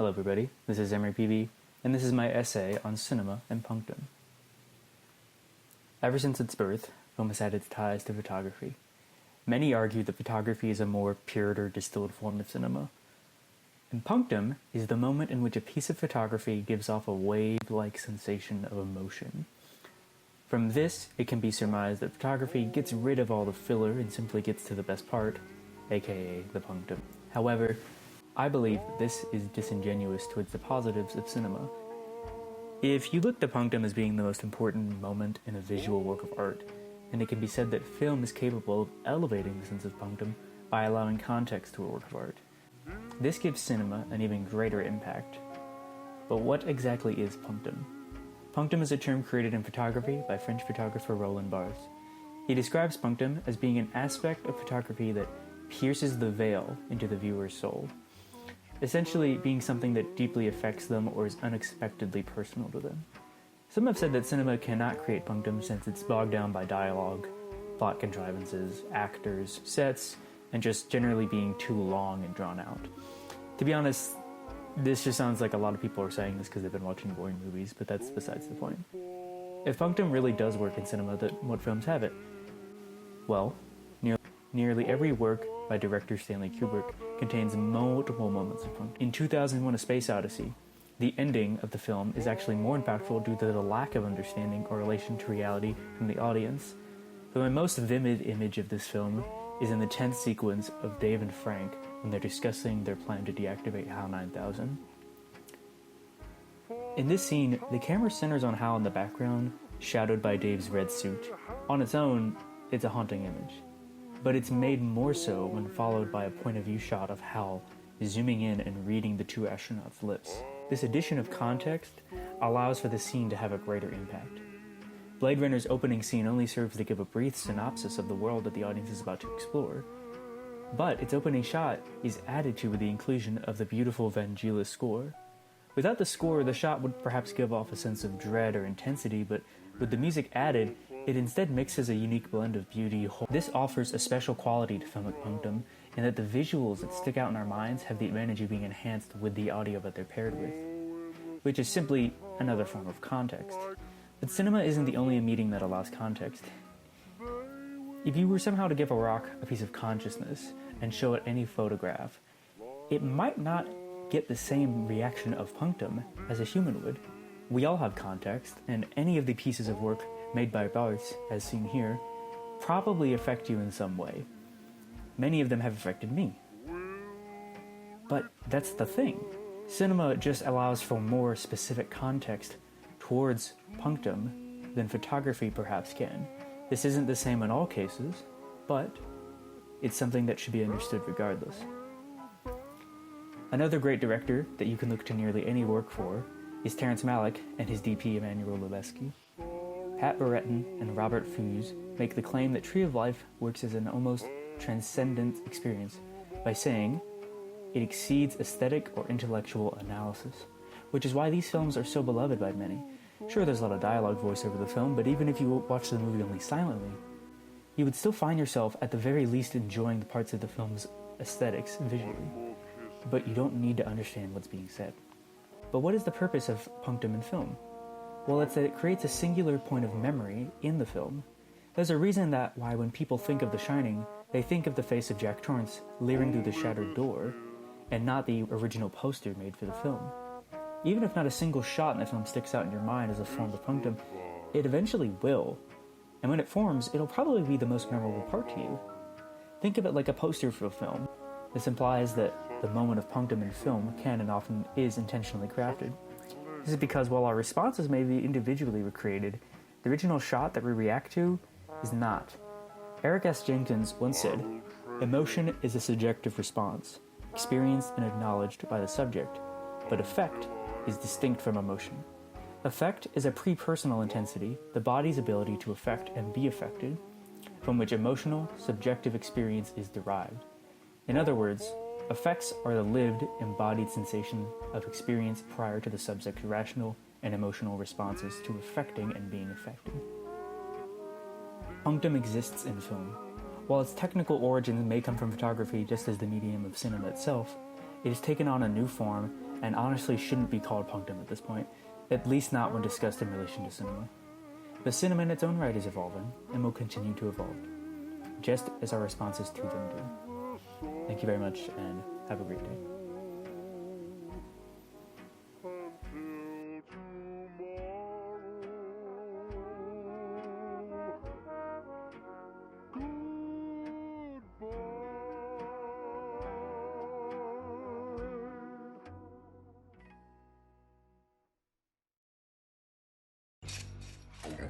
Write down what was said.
Hello everybody, this is Emery PB, and this is my essay on cinema and punctum. Ever since its birth, film has had its ties to photography. Many argue that photography is a more pure or distilled form of cinema. And punctum is the moment in which a piece of photography gives off a wave-like sensation of emotion. From this, it can be surmised that photography gets rid of all the filler and simply gets to the best part, aka the punctum. However, I believe this is disingenuous towards the positives of cinema. If you look to punctum as being the most important moment in a visual work of art, then it can be said that film is capable of elevating the sense of punctum by allowing context to a work of art. This gives cinema an even greater impact. But what exactly is punctum? Punctum is a term created in photography by French photographer Roland Barthes. He describes punctum as being an aspect of photography that pierces the veil into the viewer's soul, essentially being something that deeply affects them or is unexpectedly personal to them. Some have said that cinema cannot create punctum since it's bogged down by dialogue, plot contrivances, actors, sets, and just generally being too long and drawn out. To be honest, this just sounds like a lot of people are saying this because they've been watching boring movies, but that's besides the point. If punctum really does work in cinema, then what films have it? Well, nearly every work by director Stanley Kubrick contains multiple moments of punctum. In 2001: A Space Odyssey, the ending of the film is actually more impactful due to the lack of understanding or relation to reality from the audience. But my most vivid image of this film is in the tense sequence of Dave and Frank when they're discussing their plan to deactivate HAL 9000. In this scene, the camera centers on HAL in the background, shadowed by Dave's red suit. On its own, it's a haunting image, but it's made more so when followed by a point-of-view shot of HAL zooming in and reading the two astronauts' lips. This addition of context allows for the scene to have a greater impact. Blade Runner's opening scene only serves to give a brief synopsis of the world that the audience is about to explore, but its opening shot is added to with the inclusion of the beautiful Vangelis score. Without the score, the shot would perhaps give off a sense of dread or intensity, but with the music added, it instead mixes a unique blend of beauty. This offers a special quality to Filmic Punctum, in that the visuals that stick out in our minds have the advantage of being enhanced with the audio that they're paired with, which is simply another form of context. But cinema isn't the only medium that allows context. If you were somehow to give a rock a piece of consciousness and show it any photograph, it might not get the same reaction of punctum as a human would. We all have context, and any of the pieces of work made by Barthes, as seen here, probably affect you in some way. Many of them have affected me. But that's the thing. Cinema just allows for more specific context towards punctum than photography perhaps can. This isn't the same in all cases, but it's something that should be understood regardless. Another great director that you can look to nearly any work for is Terrence Malick and his DP Emmanuel. Pat Brereton and Robert Furze make the claim that Tree of Life works as an almost transcendent experience by saying it exceeds aesthetic or intellectual analysis, which is why these films are so beloved by many. Sure, there's a lot of dialogue voice over the film, but even if you watch the movie only silently, you would still find yourself at the very least enjoying the parts of the film's aesthetics visually, but you don't need to understand what's being said. But what is the purpose of punctum in film? Well, it's that it creates a singular point of memory in the film. There's a reason that why when people think of The Shining, they think of the face of Jack Torrance leering through the shattered door, and not the original poster made for the film. Even if not a single shot in the film sticks out in your mind as a form of punctum, it eventually will. And when it forms, it'll probably be the most memorable part to you. Think of it like a poster for a film. This implies that the moment of punctum in film can and often is intentionally crafted. This is because while our responses may be individually recreated, the original shot that we react to is not. Eric S. Jenkins once said, "Emotion is a subjective response, experienced and acknowledged by the subject, but affect is distinct from emotion. Affect is a pre-personal intensity, the body's ability to affect and be affected, from which emotional, subjective experience is derived. In other words, affects are the lived, embodied sensation of experience prior to the subject's rational and emotional responses to affecting and being affected." Punctum exists in film. While its technical origins may come from photography just as the medium of cinema itself, it has taken on a new form and honestly shouldn't be called punctum at this point, at least not when discussed in relation to cinema. But cinema in its own right is evolving, and will continue to evolve, just as our responses to them do. Thank you very much, and have a great day.